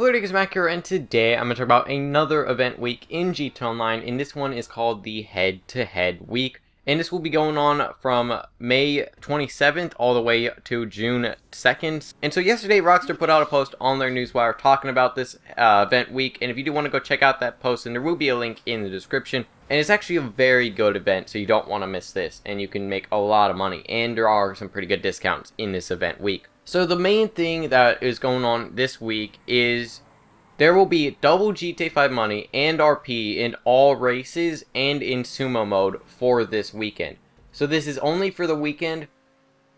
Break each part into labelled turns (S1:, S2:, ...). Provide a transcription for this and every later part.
S1: Hello, Diggs Mac here, and today I'm going to talk about another event week in GTA Online, and this one is called the Head-to-Head Week. And this will be going on from May 27th all the way to June 2nd. And so yesterday, Rockstar put out a post on their newswire talking about this event week. And if you do want to go check out that post, then there will be a link in the description. And it's actually a very good event, so you don't want to miss this. And you can make a lot of money. And there are some pretty good discounts in this event week. So the main thing that is going on this week is there will be double GTA 5 money and RP in all races and in sumo mode for this weekend. So this is only for the weekend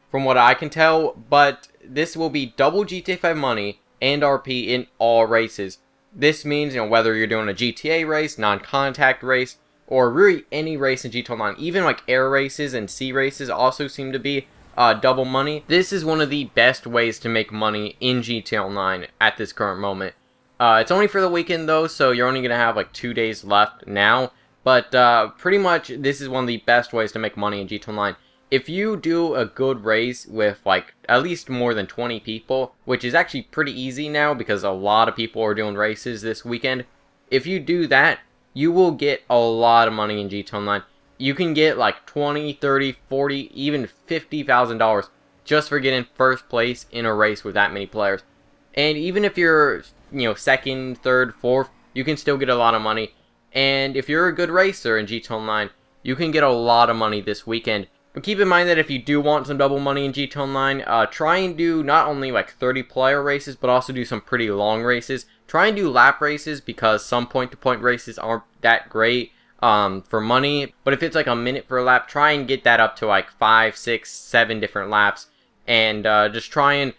S1: from what I can tell, but this will be double GTA 5 money and RP in all races. This means, whether you're doing a GTA race, non-contact race, or really any race in GTA Online, even like air races and sea races also seem to be double money. This is one of the best ways to make money in GTA Online at this current moment. It's only for the weekend though, so you're only going to have like 2 days left now. But pretty much this is one of the best ways to make money in GTA Online. If you do a good race with like at least more than 20 people, which is actually pretty easy now because a lot of people are doing races this weekend. If you do that, you will get a lot of money in GTA Online. You can get like 20, 30, 40, even $50,000 just for getting first place in a race with that many players. And even if you're second, third, fourth, you can still get a lot of money. And if you're a good racer in GTA Online, you can get a lot of money this weekend. But keep in mind that if you do want some double money in GTA Online, try and do not only like 30 player races, but also do some pretty long races. Try and do lap races because some point-to-point races aren't that great for money. But if it's like a minute per lap, try and get that up to like 5, 6, 7 different laps. And just try and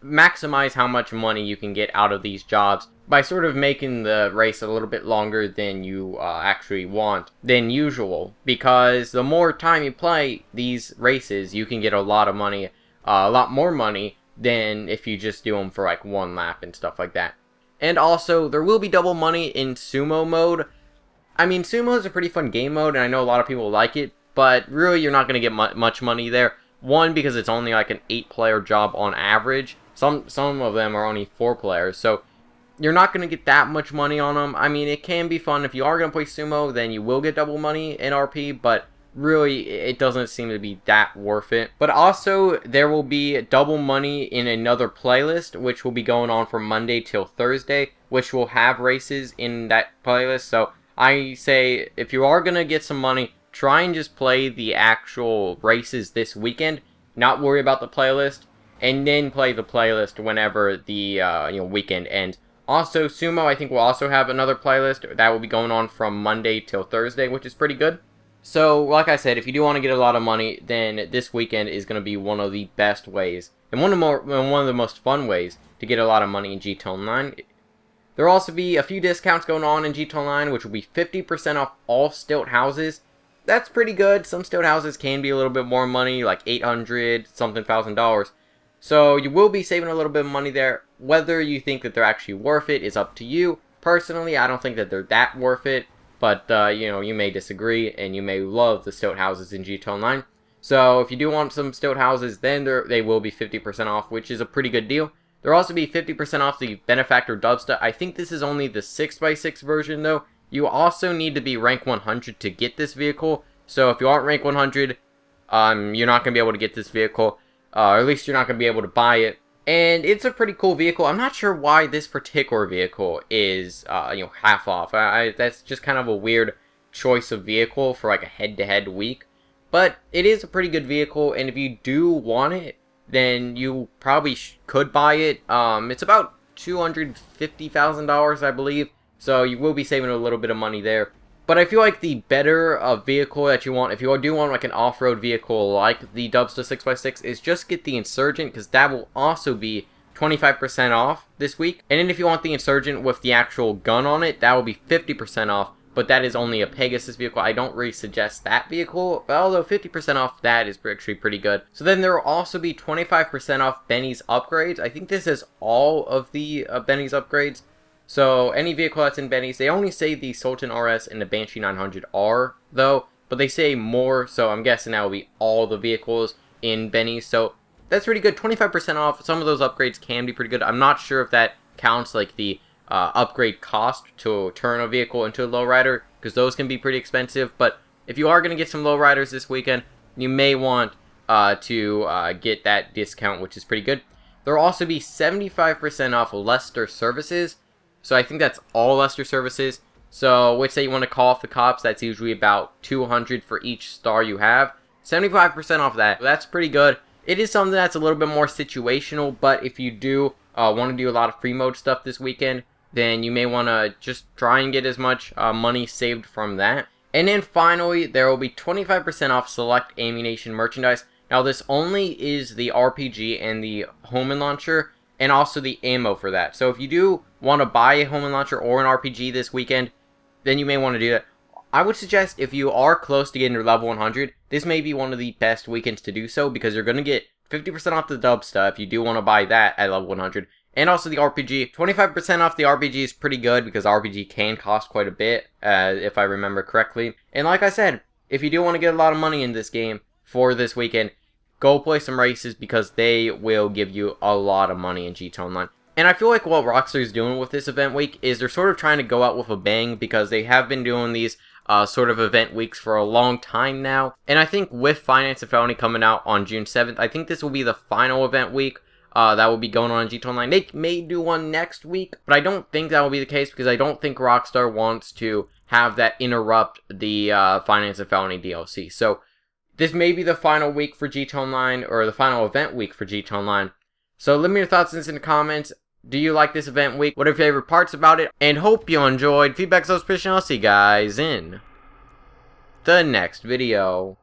S1: maximize how much money you can get out of these jobs by sort of making the race a little bit longer than you actually want than usual, because the more time you play these races, you can get a lot of money, a lot more money than if you just do them for like one lap and stuff like that. And also, there will be double money in sumo mode. I mean, sumo is a pretty fun game mode, and I know a lot of people like it, but really you're not going to get much money there. One, because it's only like an 8-player job on average. Some of them are only 4 players, so you're not going to get that much money on them. I mean, it can be fun. If you are going to play sumo, then you will get double money in RP, but really, it doesn't seem to be that worth it. But also, there will be double money in another playlist, which will be going on from Monday till Thursday, which will have races in that playlist. So I say, if you are going to get some money, try and just play the actual races this weekend, not worry about the playlist, and then play the playlist whenever the weekend ends. Also, sumo, I think, will also have another playlist that will be going on from Monday till Thursday, which is pretty good. So, like I said, if you do want to get a lot of money, then this weekend is going to be one of the best ways, and one of the most fun ways to get a lot of money in GTA Online. There will also be a few discounts going on in GTA Online, which will be 50% off all stilt houses. That's pretty good. Some stilt houses can be a little bit more money, like $800,000. So you will be saving a little bit of money there. Whether you think that they're actually worth it is up to you. Personally, I don't think that they're that worth it. But, you may disagree, and you may love the stilt houses in GTA Online. So if you do want some stilt houses, then they will be 50% off, which is a pretty good deal. There will also be 50% off the Benefactor Dubsta. I think this is only the 6x6 version, though. You also need to be rank 100 to get this vehicle. So if you aren't rank 100, you're not going to be able to get this vehicle. Or at least you're not going to be able to buy it. And it's a pretty cool vehicle. I'm not sure why this particular vehicle is, half off. That's just kind of a weird choice of vehicle for like a head-to-head week. But it is a pretty good vehicle, and if you do want it, then you probably could buy it. It's about $250,000, I believe. So you will be saving a little bit of money there. But I feel like the better vehicle that you want, if you do want like an off-road vehicle like the Dubsta 6x6, is just get the Insurgent, because that will also be 25% off this week. And then if you want the Insurgent with the actual gun on it, that will be 50% off. But that is only a Pegasus vehicle. I don't really suggest that vehicle, although 50% off that is actually pretty good. So then there will also be 25% off Benny's upgrades. I think this is all of the Benny's upgrades. So any vehicle that's in Benny's, they only say the Sultan RS and the Banshee 900 are, though, but they say more, so I'm guessing that will be all the vehicles in Benny's. So that's pretty good, 25% off. Some of those upgrades can be pretty good. I'm not sure if that counts like the upgrade cost to turn a vehicle into a lowrider, because those can be pretty expensive. But if you are going to get some lowriders this weekend, you may want to get that discount, which is pretty good. There will also be 75% off Lester services. So I think that's all Lester services. So let's say you want to call off the cops, that's usually about $200 for each star you have. 75% off that. That's pretty good. It is something that's a little bit more situational, but if you do want to do a lot of free mode stuff this weekend, then you may want to just try and get as much money saved from that. And then finally, there will be 25% off select Ammu-Nation merchandise. Now this only is the RPG and the Homing Launcher, and also the ammo for that. So if you do want to buy a Homing Launcher or an RPG this weekend, then you may want to do that. I would suggest if you are close to getting to level 100, this may be one of the best weekends to do so, because you're going to get 50% off the Dubsta if you do want to buy that at level 100. And also the RPG. 25% off the RPG is pretty good, because RPG can cost quite a bit, if I remember correctly. And like I said, if you do want to get a lot of money in this game for this weekend, go play some races, because they will give you a lot of money in GTA Online. And I feel like what Rockstar is doing with this event week is they're sort of trying to go out with a bang, because they have been doing these sort of event weeks for a long time now. And I think with Finance and Felony coming out on June 7th, I think this will be the final event week that will be going on in GTA Online. They may do one next week, but I don't think that will be the case, because I don't think Rockstar wants to have that interrupt the Finance and Felony DLC. So this may be the final week for GTA Online, or the final event week for GTA Online. So let me know your thoughts in the comments. Do you like this event week? What are your favorite parts about it? And hope you enjoyed. Feedback's so special. I'll see you guys in the next video.